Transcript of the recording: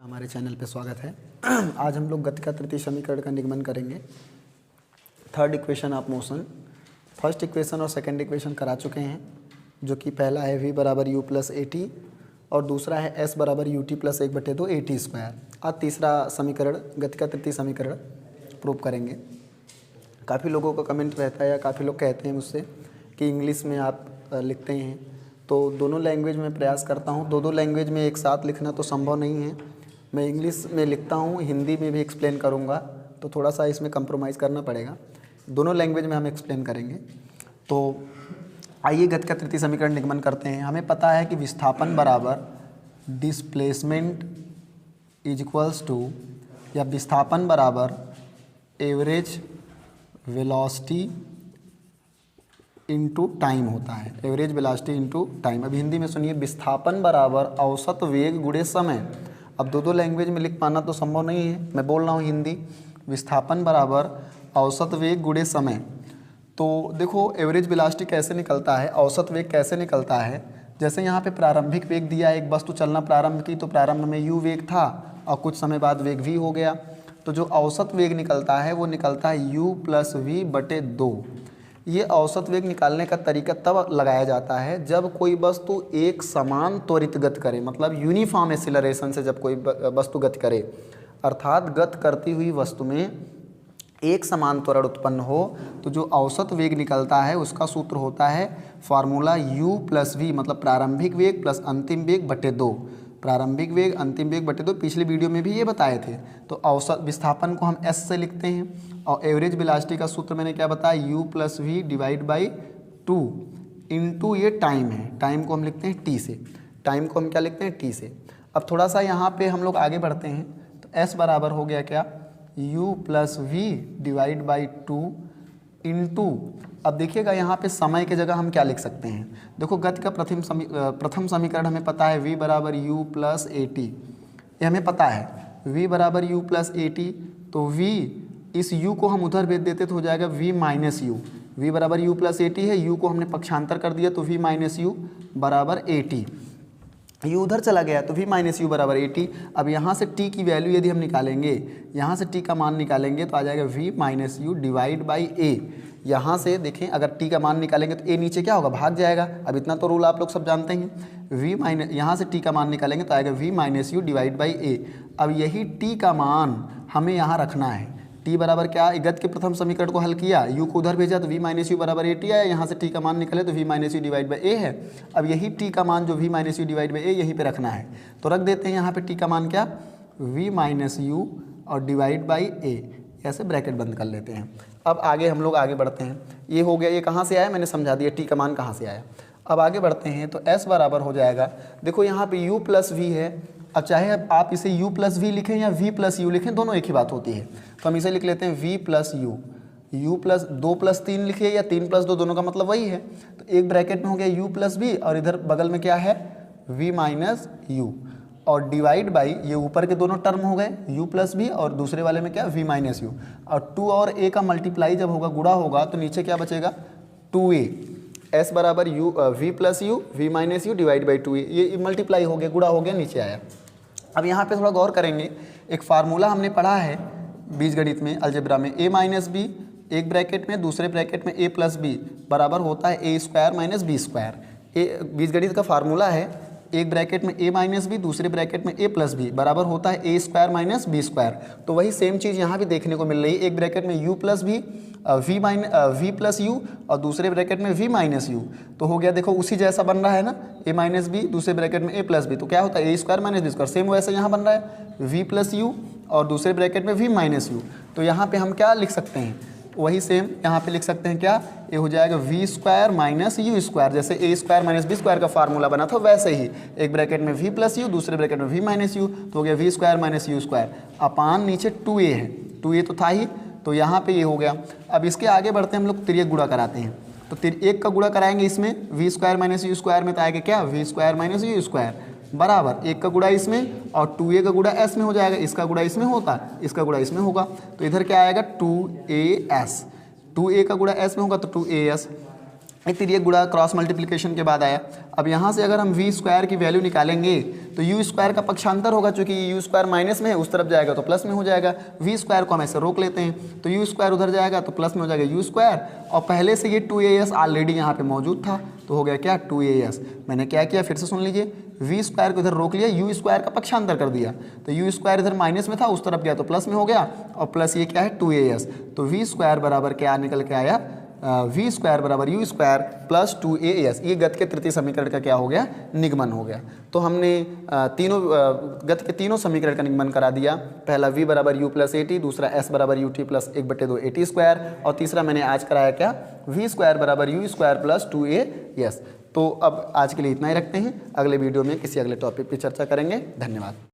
हमारे चैनल पे स्वागत है। आज हम लोग गति का तृतीय समीकरण का निगमन करेंगे। Third equation of motion, first equation और सेकंड इक्वेशन करा चुके हैं, जो कि पहला है v बराबर u प्लस ए टी और दूसरा है s बराबर u T plus 1/2 A T square. आज तीसरा समीकरण गति का तृतीय समीकरण प्रूव करेंगे। काफ़ी लोगों का कमेंट रहता है या काफ़ी लोग कहते हैं मुझसे कि इंग्लिश में आप लिखते हैं, तो दोनों लैंग्वेज में प्रयास करता हूँ। दो लैंग्वेज में एक साथ लिखना तो संभव नहीं है। मैं इंग्लिश में लिखता हूँ, हिंदी में भी एक्सप्लेन करूँगा, तो थोड़ा सा इसमें कंप्रोमाइज़ करना पड़ेगा। दोनों लैंग्वेज में हम एक्सप्लेन करेंगे। तो आइए गति का तृतीय समीकरण निगमन करते हैं। हमें पता है कि विस्थापन बराबर डिस्प्लेसमेंट इज इक्वल्स टू, या विस्थापन बराबर एवरेज वेलोसिटी इनटू टाइम होता है। Average velocity into time. अब हिंदी में सुनिए, विस्थापन बराबर औसत वेग गुणे समय। अब दो लैंग्वेज में लिख पाना तो संभव नहीं है, मैं बोल रहा हूँ हिंदी। विस्थापन बराबर औसत वेग गुणे समय। तो देखो एवरेज वेलोसिटी कैसे निकलता है, औसत वेग कैसे निकलता है। जैसे यहाँ पे प्रारंभिक वेग दिया, एक वस्तु चलना प्रारंभ की तो प्रारंभ में u वेग था और कुछ समय बाद वेग v हो गया। तो जो औसत वेग निकलता है वो निकलता है u प्लस वी बटे 2। ये औसत वेग निकालने का तरीका तब लगाया जाता है जब कोई वस्तु एक समान त्वरित गति करे, मतलब यूनिफॉर्म एक्सीलरेशन से जब कोई वस्तु गति करे, अर्थात गति करती हुई वस्तु में एक समान त्वरण उत्पन्न हो, तो जो औसत वेग निकलता है उसका सूत्र होता है फार्मूला u प्लस वी, मतलब प्रारंभिक वेग प्लस अंतिम वेग बटे 2। प्रारंभिक वेग अंतिम वेग बटे 2, पिछले वीडियो में भी ये बताए थे। तो औसत विस्थापन को हम s से लिखते हैं और एवरेज वेलोसिटी का सूत्र मैंने क्या बताया, u plus v divide by 2 into ये टाइम है। टाइम को हम लिखते हैं t से। टाइम को हम क्या लिखते हैं, t से। अब थोड़ा सा यहाँ पे हम लोग आगे बढ़ते हैं, तो s बराबर हो गया क्या, u plus v divide by 2 into, अब देखिएगा यहाँ पे समय के जगह हम क्या लिख सकते हैं। देखो गति का प्रथम समीकरण हमें पता है v बराबर u प्लस ए टी, ये हमें पता है v बराबर u प्लस ए टी। तो v, इस u को हम उधर भेज देते तो हो जाएगा v माइनस यू। v बराबर u प्लस ए टी है, u को हमने पक्षांतर कर दिया तो v माइनस यू बराबर ए टी। u उधर चला गया तो v माइनस यू बराबर ए टी। अब यहाँ से t की वैल्यू यदि हम निकालेंगे, यहाँ से t का मान निकालेंगे तो आ जाएगा v minus u divide by a. यहाँ से देखें, अगर t का मान निकालेंगे तो a नीचे क्या होगा, भाग जाएगा। अब इतना तो रूल आप लोग सब जानते हैं। v माइनस, यहाँ से t का मान निकालेंगे तो आएगा v minus u divide by a. अब यही t का मान हमें यहाँ रखना है। t बराबर क्या, गति के प्रथम समीकरण को हल किया, u को उधर भेजा तो v माइनस यू बराबर ए टी आया, यहाँ से t का मान निकले तो v minus u divide by a है। अब यही t का मान जो v minus u divide by a यहीं पे रखना है, तो रख देते हैं यहाँ पे t का मान क्या, v माइनस यू और डिवाइड बाई ए, ऐसे ब्रैकेट बंद कर लेते हैं। अब आगे हम लोग आगे बढ़ते हैं। ये हो गया, ये कहाँ से आया मैंने समझा दिया, t का मान कहाँ से आया। अब आगे बढ़ते हैं तो s बराबर हो जाएगा, देखो यहाँ पे u प्लस वी है। अब चाहे अब आप इसे u प्लस वी लिखें या v प्लस यू लिखें, दोनों एक ही बात होती है। तो हम इसे लिख लेते हैं v plus you. u plus 2 plus 3 लिखिए या 3 प्लस 2, दोनों का मतलब वही है। तो एक ब्रैकेट में हो गया u प्लस वी और इधर बगल में क्या है, v माइनस यू और डिवाइड बाई, ये ऊपर के दोनों टर्म हो गए u प्लस वी और दूसरे वाले में क्या, v माइनस यू। और 2 और a का मल्टीप्लाई जब होगा, गुणा होगा, तो नीचे क्या बचेगा, 2a। s बराबर u v plus you v minus u divide by 2a, ये मल्टीप्लाई हो गया, गुणा हो गया, नीचे आया। अब यहाँ पे थोड़ा गौर करेंगे, एक फार्मूला हमने पढ़ा है बीजगणित में, अलजेब्रा में, a माइनस बी एक ब्रैकेट में, दूसरे ब्रैकेट में a प्लस बी बराबर होता है a square minus B square. बीजगणित का फार्मूला है, एक ब्रैकेट में a माइनस बी, दूसरे ब्रैकेट में a प्लस बी बराबर होता है a square minus B square. तो वही सेम चीज़ यहाँ भी देखने को मिल रही है, एक ब्रैकेट में u plus B v plus U और दूसरे ब्रैकेट में v माइनस यू। तो हो गया, देखो उसी जैसा बन रहा है ना, a माइनस बी, दूसरे ब्रैकेट में a प्लस बी, तो क्या होता है a square minus B square. Same वैसे यहाँ बन रहा है v प्लस यू और दूसरे ब्रैकेट में v माइनस यू। तो यहाँ पे हम क्या लिख सकते हैं, वही सेम यहाँ पे लिख सकते हैं, क्या, ये हो जाएगा v square minus U square. जैसे a square minus B square का फार्मूला बना था वैसे ही, एक ब्रैकेट में v प्लस यू, दूसरे ब्रैकेट में v माइनस यू, तो हो गया v square minus U square upon नीचे 2a है, 2a तो था ही, तो यहाँ पे ये हो गया। अब इसके आगे बढ़ते हैं, हम लोग तिर्यक गुणा कराते हैं। तो एक का गुणा कराएंगे इसमें, v square minus U square में, तो आएगा क्या, v square minus U square बराबर एक का गुणा इसमें और 2a का गुणा s में हो जाएगा, इसका गुणा इसमें होता, इसका गुणा इसमें होगा, तो इधर क्या आएगा 2as, 2a का गुणा s में होगा तो 2as। फिर ये गुणा क्रॉस मल्टीप्लिकेशन के बाद आया। अब यहाँ से अगर हम v स्क्वायर की वैल्यू निकालेंगे तो यू स्क्वायर का पक्षांतर होगा, चूंकि यू स्क्वायर माइनस में है, उस तरफ जाएगा तो प्लस में हो जाएगा। वी स्क्वायर को हम ऐसे रोक लेते हैं, तो यू स्क्वायर उधर जाएगा तो प्लस में हो जाएगा यू स्क्वायर, और पहले से ये 2as ऑलरेडी यहाँ पे मौजूद था, तो हो गया क्या 2as। मैंने क्या किया फिर से सुन लीजिए, वी स्क्वायर को इधर रोक लिया, यू स्क्वायर का पक्षांतर कर दिया, तो यू स्क्वायर इधर माइनस में था, उस तरफ गया तो प्लस में हो गया, और प्लस ये क्या है 2as, तो वी स्क्वायर बराबर क्या निकल के आया, वी स्क्वायर बराबर यू स्क्वायर प्लस 2as। ये गति के तृतीय समीकरण का क्या हो गया, निगमन हो गया। तो हमने तीनों गति के तीनों समीकरण का निगमन करा दिया। पहला v बराबर u प्लस ए टी, दूसरा s बराबर U T plus 1/2 A T square, और तीसरा मैंने आज कराया क्या, v स्क्वायर बराबर यू स्क्वायर प्लस 2as। तो अब आज के लिए इतना ही रखते हैं, अगले वीडियो में किसी अगले टॉपिक पर चर्चा करेंगे। धन्यवाद।